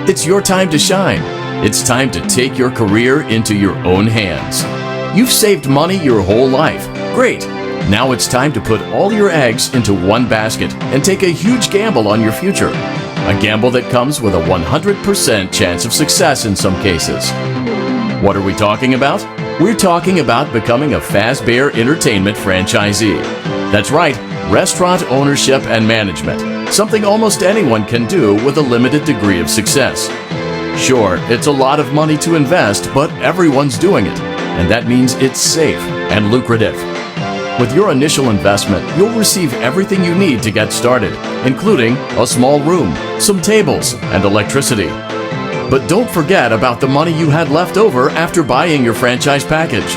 It's your time to shine. It's time to take your career into your own hands. You've saved money your whole life. Great. Now it's time to put all your eggs into one basket and take a huge gamble on your future. A gamble that comes with a 100% chance of success in some cases. What are we talking about? We're talking about becoming a Fazbear Entertainment franchisee. That's right, restaurant ownership and management. Something almost anyone can do with a limited degree of success. Sure, it's a lot of money to invest, but everyone's doing it. And that means it's safe and lucrative. With your initial investment, you'll receive everything you need to get started, including a small room, some tables, and electricity. But don't forget about the money you had left over after buying your franchise package.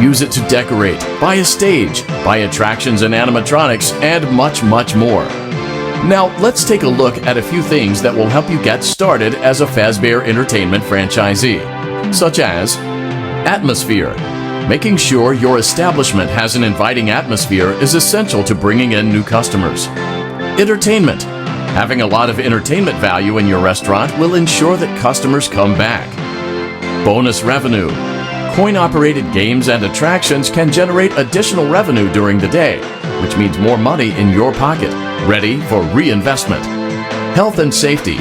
Use it to decorate, buy a stage, buy attractions and animatronics, and much, much more. Now, let's take a look at a few things that will help you get started as a Fazbear Entertainment franchisee, such as atmosphere. Making sure your establishment has an inviting atmosphere is essential to bringing in new customers. Entertainment. Having a lot of entertainment value in your restaurant will ensure that customers come back. Bonus revenue. Coin-operated games and attractions can generate additional revenue during the day, which means more money in your pocket, ready for reinvestment. Health and safety.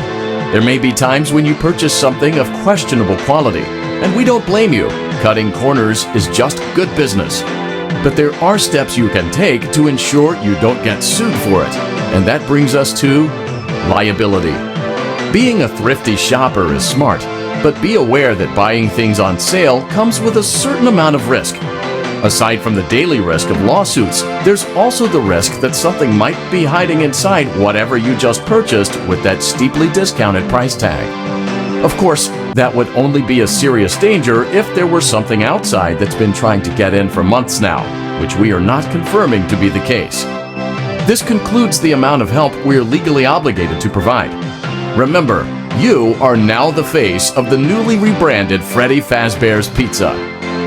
There may be times when you purchase something of questionable quality, and we don't blame you. Cutting corners is just good business. But there are steps you can take to ensure you don't get sued for it. And that brings us to liability. Being a thrifty shopper is smart, but be aware that buying things on sale comes with a certain amount of risk. Aside from the daily risk of lawsuits, there's also the risk that something might be hiding inside whatever you just purchased with that steeply discounted price tag. Of course, that would only be a serious danger if there were something outside that's been trying to get in for months now, which we are not confirming to be the case. This concludes the amount of help we're legally obligated to provide. Remember, you are now the face of the newly rebranded Freddy Fazbear's Pizza.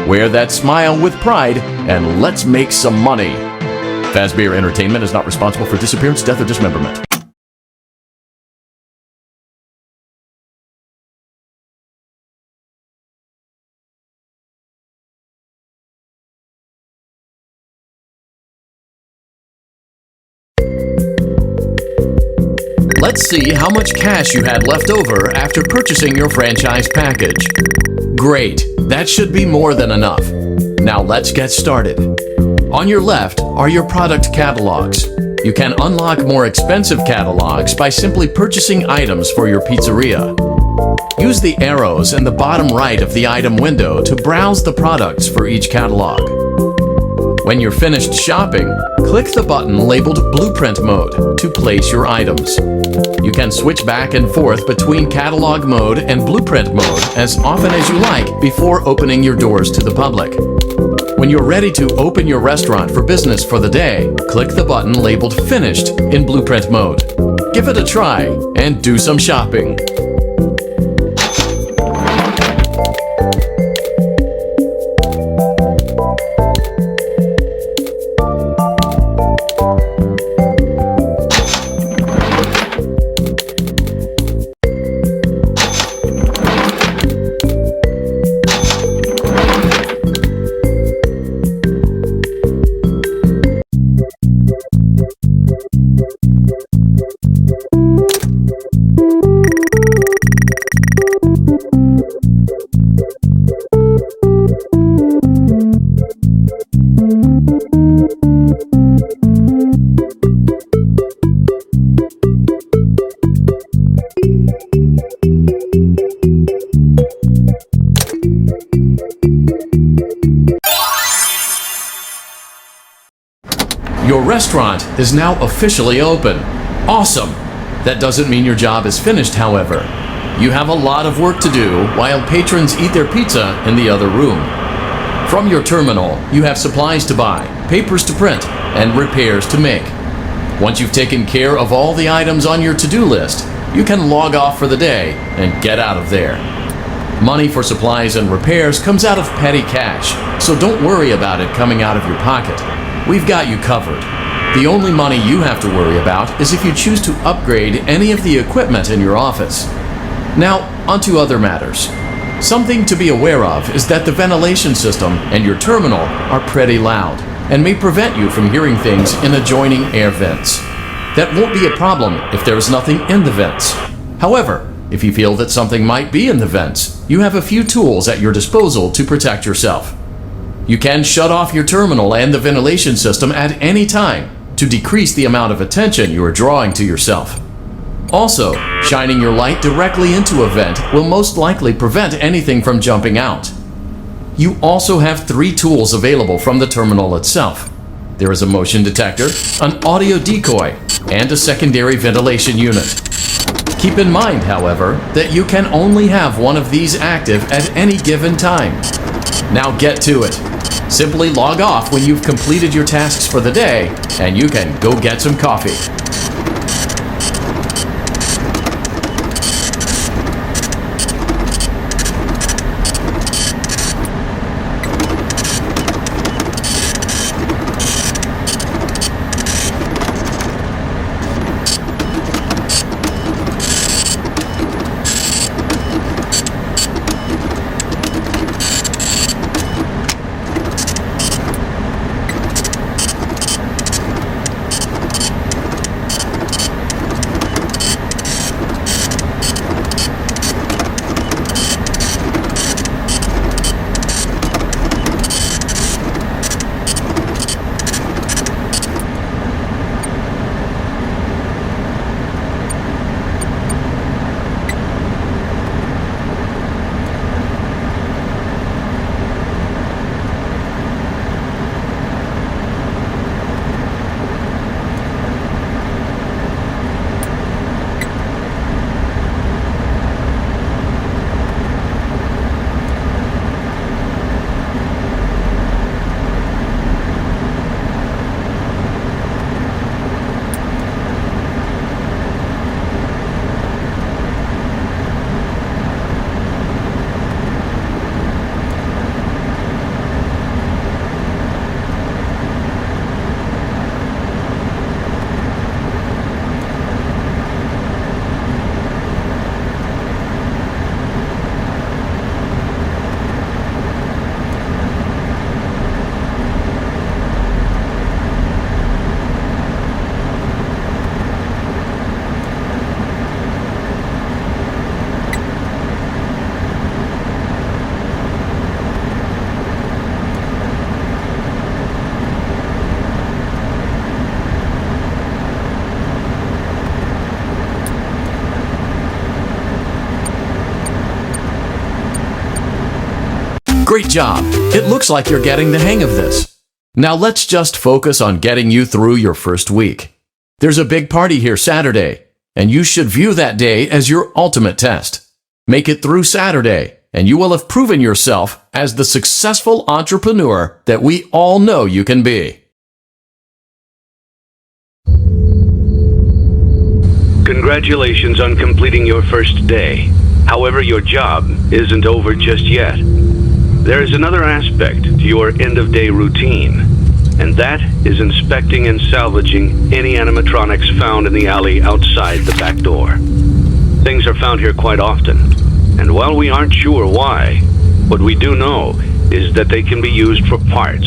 Wear that smile with pride and let's make some money. Fazbear Entertainment is not responsible for disappearance, death, or dismemberment. Let's see how much cash you had left over after purchasing your franchise package. Great, that should be more than enough. Now let's get started. On your left are your product catalogs. You can unlock more expensive catalogs by simply purchasing items for your pizzeria. Use the arrows in the bottom right of the item window to browse the products for each catalog. When you're finished shopping, click the button labeled Blueprint Mode to place your items. You can switch back and forth between Catalog Mode and Blueprint Mode as often as you like before opening your doors to the public. When you're ready to open your restaurant for business for the day, click the button labeled Finished in Blueprint Mode. Give it a try and do some shopping. Your restaurant is now officially open. Awesome! That doesn't mean your job is finished, however. You have a lot of work to do while patrons eat their pizza in the other room. From your terminal, you have supplies to buy, papers to print, and repairs to make. Once you've taken care of all the items on your to-do list, you can log off for the day and get out of there. Money for supplies and repairs comes out of petty cash, so don't worry about it coming out of your pocket. We've got you covered. The only money you have to worry about is if you choose to upgrade any of the equipment in your office. Now, onto other matters. Something to be aware of is that the ventilation system and your terminal are pretty loud and may prevent you from hearing things in adjoining air vents. That won't be a problem if there is nothing in the vents. However, if you feel that something might be in the vents, you have a few tools at your disposal to protect yourself. You can shut off your terminal and the ventilation system at any time to decrease the amount of attention you are drawing to yourself. Also, shining your light directly into a vent will most likely prevent anything from jumping out. You also have 3 tools available from the terminal itself. There is a motion detector, an audio decoy, and a secondary ventilation unit. Keep in mind, however, that you can only have one of these active at any given time. Now get to it. Simply log off when you've completed your tasks for the day, and you can go get some coffee. Great job! It looks like you're getting the hang of this. Now let's just focus on getting you through your first week. There's a big party here Saturday, and you should view that day as your ultimate test. Make it through Saturday, and you will have proven yourself as the successful entrepreneur that we all know you can be. Congratulations on completing your first day. However, your job isn't over just yet. There is another aspect to your end-of-day routine, and that is inspecting and salvaging any animatronics found in the alley outside the back door. Things are found here quite often, and while we aren't sure why, what we do know is that they can be used for parts,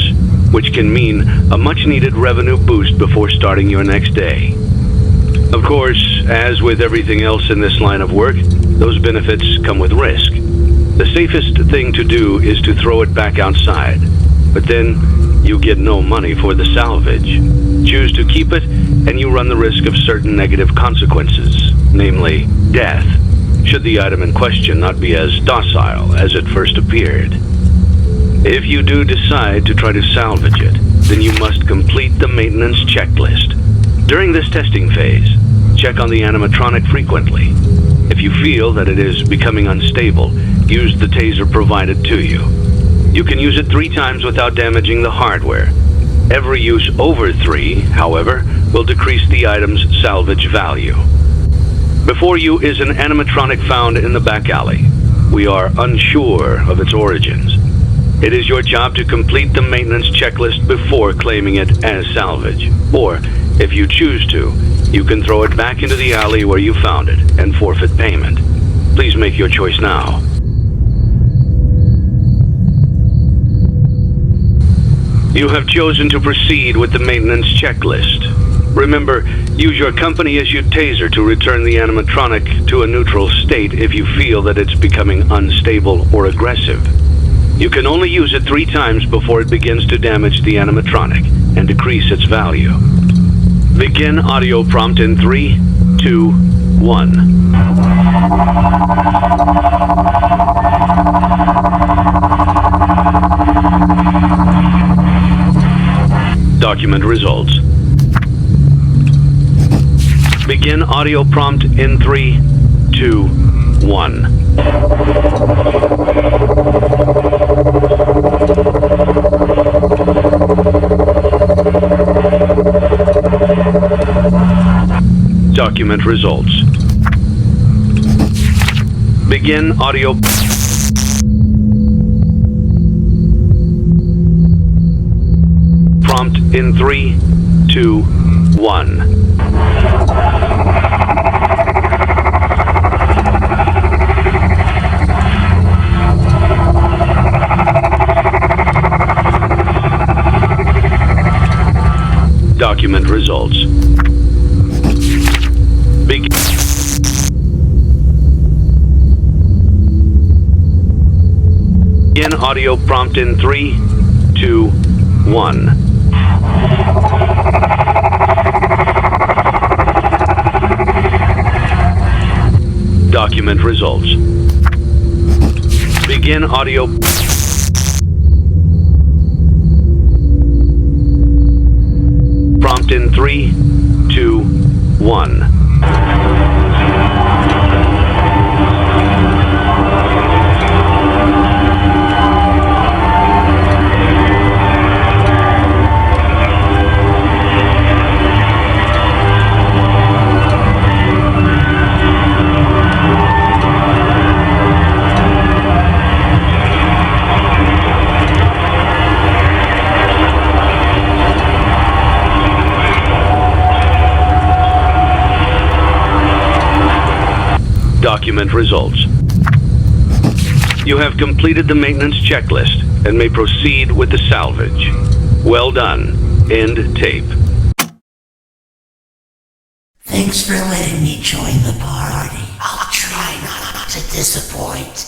which can mean a much-needed revenue boost before starting your next day. Of course, as with everything else in this line of work, those benefits come with risk. The safest thing to do is to throw it back outside, but then you get no money for the salvage. Choose to keep it, and you run the risk of certain negative consequences, namely death, should the item in question not be as docile as it first appeared. If you do decide to try to salvage it, then you must complete the maintenance checklist. During this testing phase, check on the animatronic frequently. If you feel that it is becoming unstable, use the taser provided to you. You can use it 3 times without damaging the hardware. Every use over 3, however, will decrease the item's salvage value. Before you is an animatronic found in the back alley. We are unsure of its origins. It is your job to complete the maintenance checklist before claiming it as salvage. Or, if you choose to, you can throw it back into the alley where you found it and forfeit payment. Please make your choice now. You have chosen to proceed with the maintenance checklist. Remember, use your company issued taser to return the animatronic to a neutral state if you feel that it's becoming unstable or aggressive. You can only use it 3 times before it begins to damage the animatronic and decrease its value. Begin audio prompt in 3, 2, 1. Document results. Begin audio prompt in 3, 2, 1. Document results. Begin audio. Prompt in 3, 2, 1. Document results. Begin audio prompt in 3, 2, 1. Document results. Begin audio. Prompt in 3, 2, 1. Document results. You have completed the maintenance checklist and may proceed with the salvage. Well done. End tape. Thanks for letting me join the party. I'll try not to disappoint.